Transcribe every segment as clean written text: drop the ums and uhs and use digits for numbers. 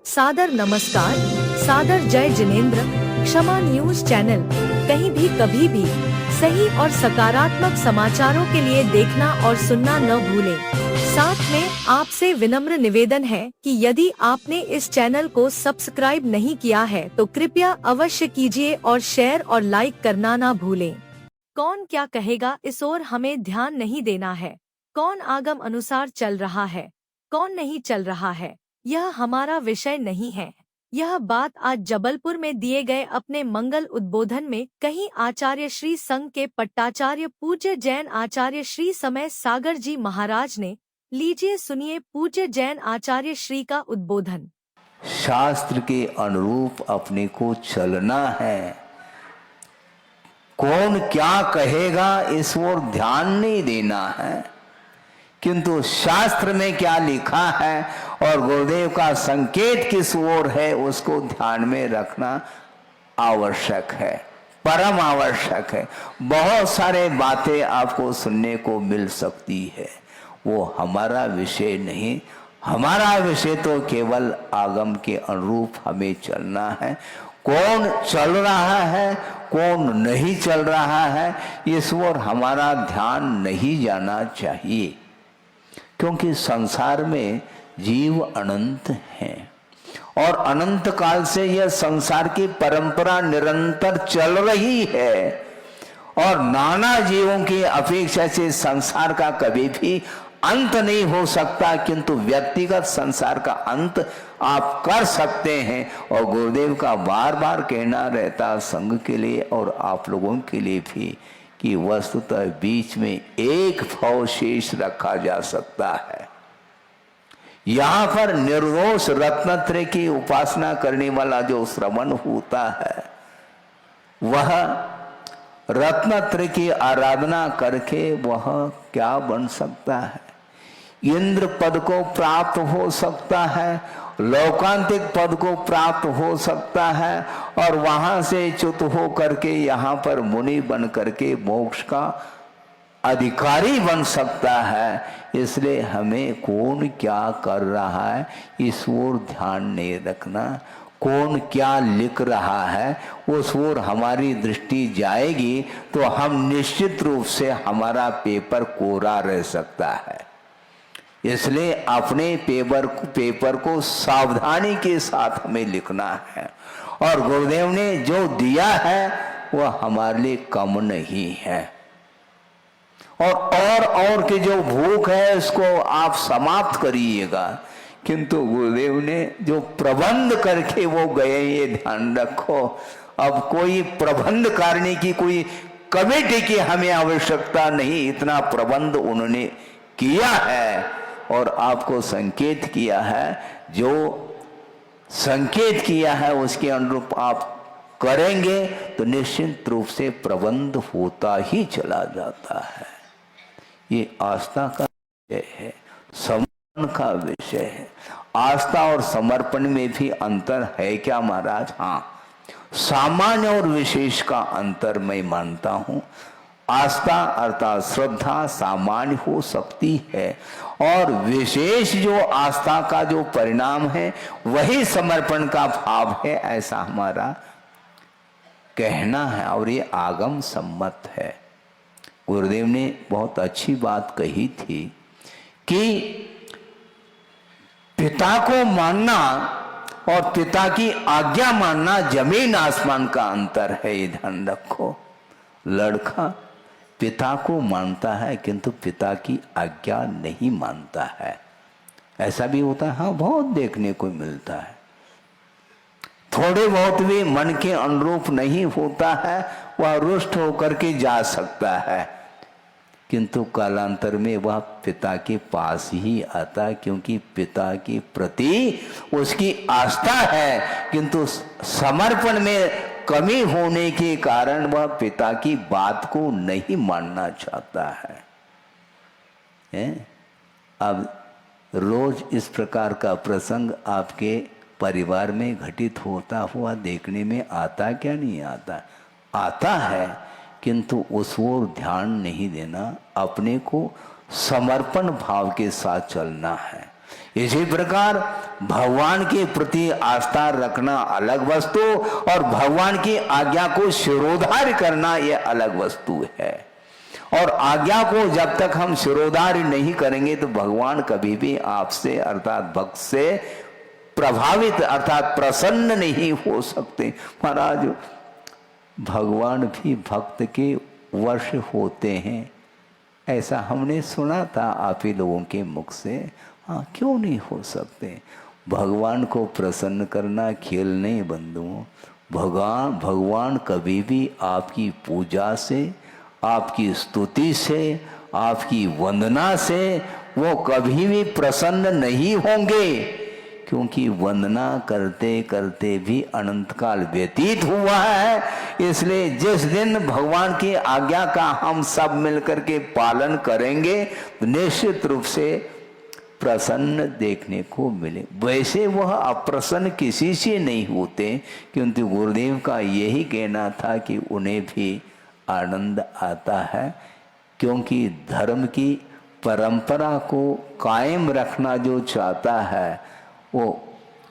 सादर नमस्कार, सादर जय जिनेंद्र। क्षमा न्यूज चैनल कहीं भी कभी भी सही और सकारात्मक समाचारों के लिए देखना और सुनना न भूलें। साथ में आपसे विनम्र निवेदन है कि यदि आपने इस चैनल को सब्सक्राइब नहीं किया है तो कृपया अवश्य कीजिए और शेयर और लाइक करना ना भूलें। कौन क्या कहेगा इस ओर हमें ध्यान नहीं देना है। कौन आगम अनुसार चल रहा है, कौन नहीं चल रहा है, यह हमारा विषय नहीं है। यह बात आज जबलपुर में दिए गए अपने मंगल उद्बोधन में कहीं आचार्य श्री संघ के पट्टाचार्य पूज्य जैन आचार्य श्री समय सागर जी महाराज ने। लीजिए सुनिए पूज्य जैन आचार्य श्री का उद्बोधन। शास्त्र के अनुरूप अपने को चलना है। कौन क्या कहेगा इस ओर ध्यान नहीं देना है, किंतु शास्त्र में क्या लिखा है और गुरुदेव का संकेत किस ओर है उसको ध्यान में रखना आवश्यक है, परम आवश्यक है। बहुत सारे बातें आपको सुनने को मिल सकती है, वो हमारा विषय नहीं। हमारा विषय तो केवल आगम के अनुरूप हमें चलना है। कौन चल रहा है, कौन नहीं चल रहा है, इस ओर हमारा ध्यान नहीं जाना चाहिए, क्योंकि संसार में जीव अनंत हैं और अनंत काल से यह संसार की परंपरा निरंतर चल रही है और नाना जीवों की अपेक्षा से संसार का कभी भी अंत नहीं हो सकता, किंतु व्यक्तिगत संसार का अंत आप कर सकते हैं। और गुरुदेव का बार बार कहना रहता संघ के लिए और आप लोगों के लिए भी कि वस्तुतः बीच में एक भाव शेष रखा जा सकता है। यहां पर निर्दोष रत्नत्रय की उपासना करने वाला जो श्रवण होता है, वह रत्नत्रय की आराधना करके वह क्या बन सकता है? इंद्र पद को प्राप्त हो सकता है, लौकांतिक पद को प्राप्त हो सकता है और वहां से च्युत हो करके यहाँ पर मुनि बन करके मोक्ष का अधिकारी बन सकता है। इसलिए हमें कौन क्या कर रहा है इस ओर ध्यान नहीं रखना। कौन क्या लिख रहा है उस ओर हमारी दृष्टि जाएगी तो हम निश्चित रूप से हमारा पेपर कोरा रह सकता है। इसलिए अपने पेपर को सावधानी के साथ हमें लिखना है और गुरुदेव ने जो दिया है वह हमारे लिए कम नहीं है। और की जो भूख है उसको आप समाप्त करिएगा, किंतु गुरुदेव ने जो प्रबंध करके वो गए ये ध्यान रखो। अब कोई प्रबंध करने की कोई कमेटी की हमें आवश्यकता नहीं, इतना प्रबंध उन्होंने किया है और आपको संकेत किया है। जो संकेत किया है उसके अनुरूप आप करेंगे तो निश्चित रूप से प्रबंध होता ही चला जाता है। ये आस्था का विषय है, समर्पण का विषय है। आस्था और समर्पण में भी अंतर है क्या महाराज? हाँ, सामान्य और विशेष का अंतर मैं मानता हूं। आस्था अर्थात श्रद्धा सामान्य हो सकती है और विशेष जो आस्था का जो परिणाम है वही समर्पण का भाव है, ऐसा हमारा कहना है और ये आगम सम्मत है। गुरुदेव ने बहुत अच्छी बात कही थी कि पिता को मानना और पिता की आज्ञा मानना जमीन आसमान का अंतर है, ये ध्यान रखो। लड़का पिता को मानता है किंतु पिता की आज्ञा नहीं मानता है, ऐसा भी होता है। हाँ, बहुत देखने को मिलता है। थोड़े बहुत भी मन के अनुरूप नहीं होता है, वह रुष्ट होकर के जा सकता है, किंतु कालांतर में वह पिता के पास ही आता है, क्योंकि पिता के प्रति उसकी आस्था है, किंतु समर्पण में कमी होने के कारण वह पिता की बात को नहीं मानना चाहता है। अब रोज इस प्रकार का प्रसंग आपके परिवार में घटित होता हुआ देखने में आता क्या? नहीं आता? आता है, किंतु उस ओर ध्यान नहीं देना। अपने को समर्पण भाव के साथ चलना है। इसी प्रकार भगवान के प्रति आस्था रखना अलग वस्तु और भगवान की आज्ञा को शिरोधार्य करना यह अलग वस्तु है। और आज्ञा को जब तक हम शिरोधार्य नहीं करेंगे तो भगवान कभी भी आपसे अर्थात भक्त से प्रभावित अर्थात प्रसन्न नहीं हो सकते। महाराज भगवान भी भक्त के वश होते हैं, ऐसा हमने सुना था आप ही लोगों के मुख से। हाँ, क्यों नहीं हो सकते? भगवान को प्रसन्न करना खेल नहीं बंधुओं। भगवान कभी भी आपकी पूजा से, आपकी स्तुति से, आपकी वंदना से वो कभी भी प्रसन्न नहीं होंगे, क्योंकि वंदना करते करते भी अनंत काल व्यतीत हुआ है। इसलिए जिस दिन भगवान की आज्ञा का हम सब मिलकर के पालन करेंगे तो निश्चित रूप से प्रसन्न देखने को मिले। वैसे वह अप्रसन्न किसी से नहीं होते, क्योंकि गुरुदेव का यही कहना था कि उन्हें भी आनंद आता है, क्योंकि धर्म की परंपरा को कायम रखना जो चाहता है वो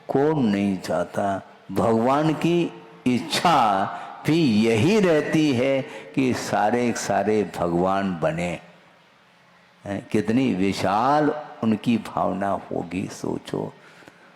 कौन नहीं चाहता। भगवान की इच्छा भी यही रहती है कि सारे सारे भगवान बने। कितनी विशाल उनकी भावना होगी, सोचो।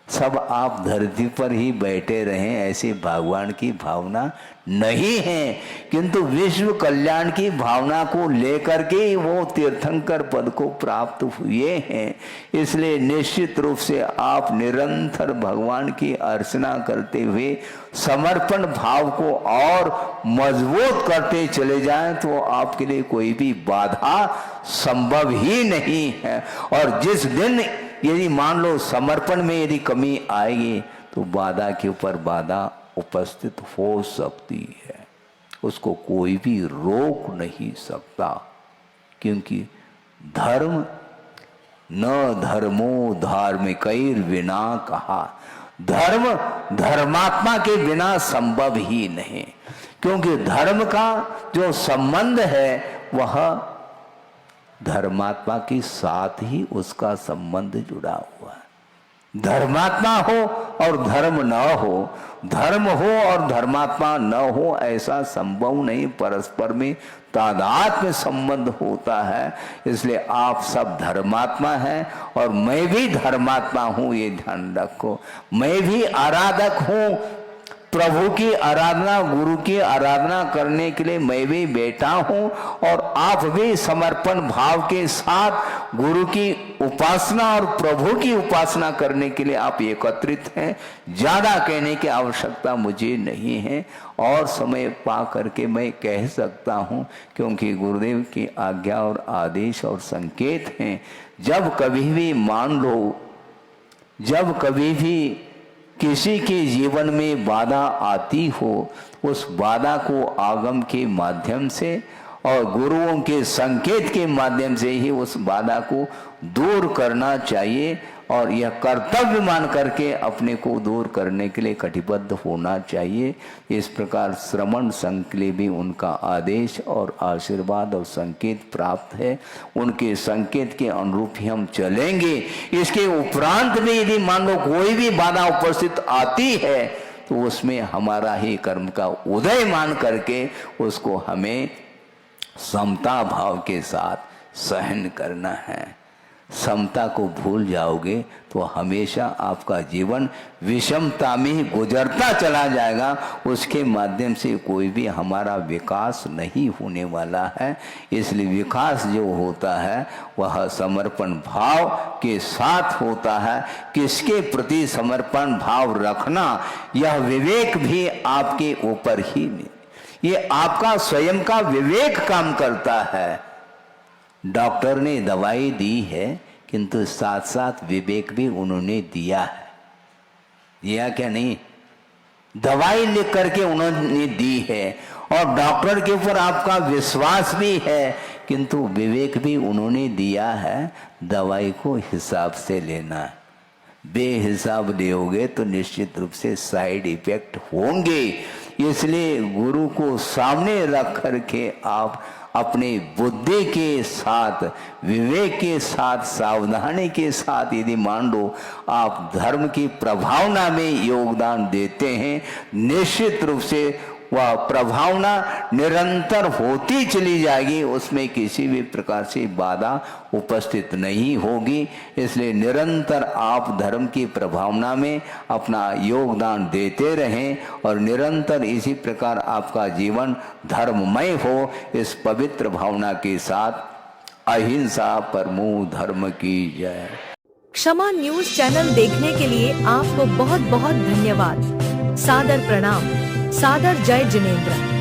सब आप धरती पर ही बैठे रहें ऐसी भगवान की भावना नहीं है, किंतु विश्व कल्याण की भावना को लेकर के वो तीर्थंकर पद को प्राप्त हुए हैं। इसलिए निश्चित रूप से आप निरंतर भगवान की अर्चना करते हुए समर्पण भाव को और मजबूत करते चले जाएं तो आपके लिए कोई भी बाधा संभव ही नहीं है। और जिस दिन यदि मान लो समर्पण में यदि कमी आएगी तो बाधा के ऊपर बाधा उपस्थित हो सकती है, उसको कोई भी रोक नहीं सकता। क्योंकि धर्म न धर्मो धार्मिकैर बिना कहा, धर्म धर्मात्मा के बिना संभव ही नहीं। क्योंकि धर्म का जो संबंध है वह धर्मात्मा के साथ ही उसका संबंध जुड़ा हुआ है। धर्मात्मा हो और धर्म न हो, धर्म हो और धर्मात्मा न हो, ऐसा संभव नहीं। परस्पर में तादात्म्य संबंध होता है। इसलिए आप सब धर्मात्मा हैं और मैं भी धर्मात्मा हूं, ये ध्यान रखो। मैं भी आराधक हूं, प्रभु की आराधना, गुरु की आराधना करने के लिए मैं भी बैठा हूं और आप भी समर्पण भाव के साथ गुरु की उपासना और प्रभु की उपासना करने के लिए आप एकत्रित हैं। ज्यादा कहने की आवश्यकता मुझे नहीं है और समय पा करके मैं कह सकता हूं, क्योंकि गुरुदेव की आज्ञा और आदेश और संकेत हैं। जब कभी भी मान लो, जब कभी भी किसी के जीवन में बाधा आती हो, उस बाधा को आगम के माध्यम से और गुरुओं के संकेत के माध्यम से ही उस बाधा को दूर करना चाहिए और यह कर्तव्य मान करके अपने को दूर करने के लिए कटिबद्ध होना चाहिए। इस प्रकार श्रवण संघ के लिए भी उनका आदेश और आशीर्वाद और संकेत प्राप्त है। उनके संकेत के अनुरूप ही हम चलेंगे। इसके उपरांत में यदि मान लो कोई भी बाधा उपस्थित आती है तो उसमें हमारा ही कर्म का उदय मान करके उसको हमें समता भाव के साथ सहन करना है। समता को भूल जाओगे तो हमेशा आपका जीवन विषमता में गुजरता चला जाएगा। उसके माध्यम से कोई भी हमारा विकास नहीं होने वाला है। इसलिए विकास जो होता है वह समर्पण भाव के साथ होता है। किसके प्रति समर्पण भाव रखना, यह विवेक भी आपके ऊपर ही नहीं, ये आपका स्वयं का विवेक काम करता है। डॉक्टर ने दवाई दी है किंतु साथ साथ विवेक भी उन्होंने दिया है। दिया क्या नहीं? दवाई लिख करके उन्होंने दी है और डॉक्टर के ऊपर आपका विश्वास भी है, किंतु विवेक भी उन्होंने दिया है। दवाई को हिसाब से लेना है। बेहिसाब दोगे तो निश्चित रूप से साइड इफेक्ट होंगे। इसलिए गुरु को सामने रख करके आप अपनी बुद्धि के साथ, विवेक के साथ, सावधानी के साथ यदि मान लो आप धर्म की प्रभावना में योगदान देते हैं, निश्चित रूप से वह प्रभावना निरंतर होती चली जाएगी, उसमें किसी भी प्रकार से बाधा उपस्थित नहीं होगी। इसलिए निरंतर आप धर्म की प्रभावना में अपना योगदान देते रहें और निरंतर इसी प्रकार आपका जीवन धर्ममय हो। इस पवित्र भावना के साथ अहिंसा परमो धर्म की जय। क्षमा न्यूज चैनल देखने के लिए आपको बहुत बहुत धन्यवाद। सादर प्रणाम। सादर जय जिनेंद्र।